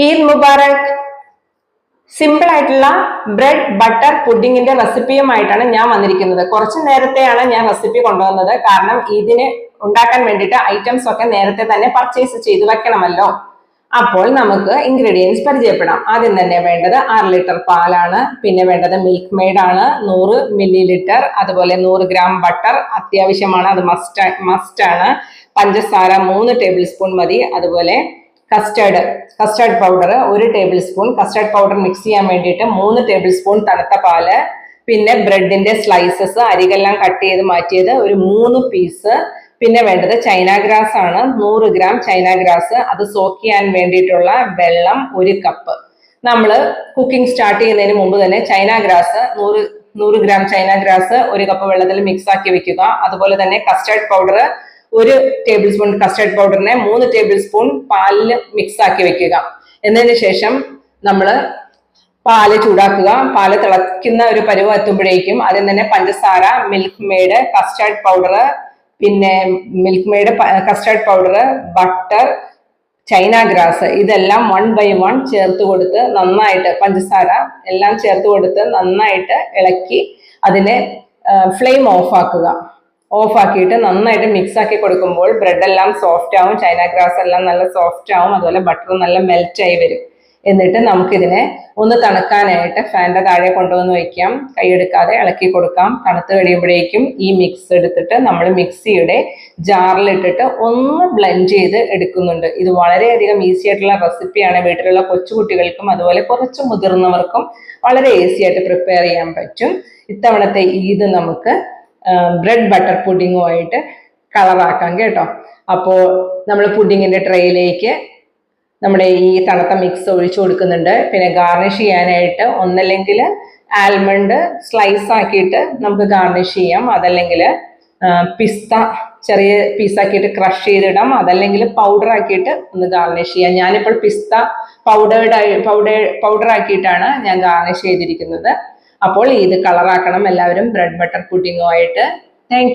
Eid Mubarak. Simple ആയിട്ടുള്ള bread butter പുഡിങ്ങിന്റെ റെസിപ്പിയുമായിട്ടാണ് ഞാൻ വന്നിരിക്കുന്നത്. കുറച്ചു നേരത്തെയാണ് ഞാൻ റെസിപ്പി കൊണ്ടുവന്നത്. കാരണം ഇതിന് ഉണ്ടാക്കാൻ വേണ്ടിയിട്ട് ഐറ്റംസ് ഒക്കെ നേരത്തെ തന്നെ പർച്ചേസ് ചെയ്ത് വെക്കണമല്ലോ. അപ്പോൾ നമുക്ക് ഇൻഗ്രീഡിയൻസ് പരിചയപ്പെടാം. ആദ്യം തന്നെ വേണ്ടത് 6 ലിറ്റർ പാലാണ്. പിന്നെ വേണ്ടത് മിൽക്ക് മെയ്ഡ് ആണ് 100 മില്ലി ലിറ്റർ. അതുപോലെ 100 ഗ്രാം ബട്ടർ അത്യാവശ്യമാണ്, അത് മസ്റ്റ് ആണ്. പഞ്ചസാര 3 ടേബിൾ സ്പൂൺ മതി. അതുപോലെ custard powder 1 tablespoon. Custard powder mix ചെയ്യാൻ വേണ്ടിയിട്ട് 3 ടേബിൾ സ്പൂൺ തണുത്ത പാല്. പിന്നെ ബ്രെഡിന്റെ സ്ലൈസസ് അരികെല്ലാം കട്ട് ചെയ്ത് മാറ്റിയത് ഒരു 3 പീസ്. പിന്നെ വേണ്ടത് ചൈന ഗ്രാസ് ആണ് 100 ഗ്രാം ചൈന ഗ്രാസ്. അത് സോക്ക് ചെയ്യാൻ വേണ്ടിയിട്ടുള്ള വെള്ളം 1 കപ്പ്. നമ്മൾ കുക്കിംഗ് സ്റ്റാർട്ട് ചെയ്യുന്നതിന് മുമ്പ് തന്നെ china grass 100 gram china grass 1 cup വെള്ളത്തിൽ മിക്സ് ആക്കി വെക്കുക. അതുപോലെ തന്നെ custard powder 1 tablespoon custard പൗഡറിനെ 3 ടേബിൾ സ്പൂൺ പാലിൽ മിക്സ് ആക്കി വെക്കുക. എന്നതിന് ശേഷം നമ്മൾ പാല് ചൂടാക്കുക. പാല് തിളയ്ക്കുന്ന ഒരു പരുവം എത്തുമ്പോഴേക്കും ആദ്യം തന്നെ പഞ്ചസാര, മിൽക്ക് മെയ്ഡ്, കസ്റ്റേർഡ് പൗഡർ, പിന്നെ milk made, custard powder, butter, China grass ഇതെല്ലാം 1 ബൈ 1 ചേർത്ത് കൊടുത്ത് നന്നായിട്ട്, പഞ്ചസാര എല്ലാം ചേർത്ത് കൊടുത്ത് നന്നായിട്ട് ഇളക്കി അതിനെ ഫ്ലെയിം ഓഫ് ആക്കിയിട്ട് നന്നായിട്ട് മിക്സ് ആക്കി കൊടുക്കുമ്പോൾ ബ്രെഡ് എല്ലാം സോഫ്റ്റ് ആവും, ചൈന ഗ്രാസ് എല്ലാം നല്ല സോഫ്റ്റ് ആവും, അതുപോലെ ബട്ടർ നല്ല മെൽറ്റ് ആയി വരും. എന്നിട്ട് നമുക്കിതിനെ ഒന്ന് തണുക്കാനായിട്ട് ഫാൻ്റെ താഴെ കൊണ്ടുവന്ന് വയ്ക്കാം. കൈയെടുക്കാതെ ഇളക്കി കൊടുക്കാം. തണുത്ത് കഴിയുമ്പോഴേക്കും ഈ മിക്സ് എടുത്തിട്ട് നമ്മൾ മിക്സിയുടെ ജാറിലിട്ടിട്ട് ഒന്ന് ബ്ലെൻഡ് ചെയ്ത് എടുക്കുന്നുണ്ട്. ഇത് വളരെയധികം ഈസി ആയിട്ടുള്ള റെസിപ്പിയാണ്. വീട്ടിലുള്ള കൊച്ചുകുട്ടികൾക്കും അതുപോലെ കുറച്ച് മുതിർന്നവർക്കും വളരെ ഈസി ആയിട്ട് പ്രിപ്പയർ ചെയ്യാൻ പറ്റും. ഇത്തവണത്തെ ഈദ് നമുക്ക് ബ്രെഡ് ബട്ടർ പുഡിങ്ങുമായിട്ട് കളറാക്കാം കേട്ടോ. അപ്പോൾ നമ്മൾ പുഡിങ്ങിന്റെ ട്രേയിലേക്ക് നമ്മുടെ ഈ തണുത്ത മിക്സ് ഒഴിച്ചു കൊടുക്കുന്നുണ്ട്. പിന്നെ ഗാർണിഷ് ചെയ്യാനായിട്ട് ഒന്നല്ലെങ്കിൽ ആൽമണ്ട് സ്ലൈസ് ആക്കിയിട്ട് നമുക്ക് ഗാർണിഷ് ചെയ്യാം, അതല്ലെങ്കിൽ പിസ്ത ചെറിയ പീസാക്കിയിട്ട് ക്രഷ് ചെയ്തിടാം, അതല്ലെങ്കിൽ പൗഡർ ആക്കിയിട്ട് ഒന്ന് ഗാർണിഷ് ചെയ്യാം. ഞാനിപ്പോൾ പിസ്ത പൗഡർ ആക്കിയിട്ടാണ് ഞാൻ ഗാർണിഷ് ചെയ്തിരിക്കുന്നത്. അപ്പോൾ ഇത് കളറാക്കണം എല്ലാവരും ബ്രെഡ് ബട്ടർ പുഡിങ്ങുമായിട്ട്. താങ്ക്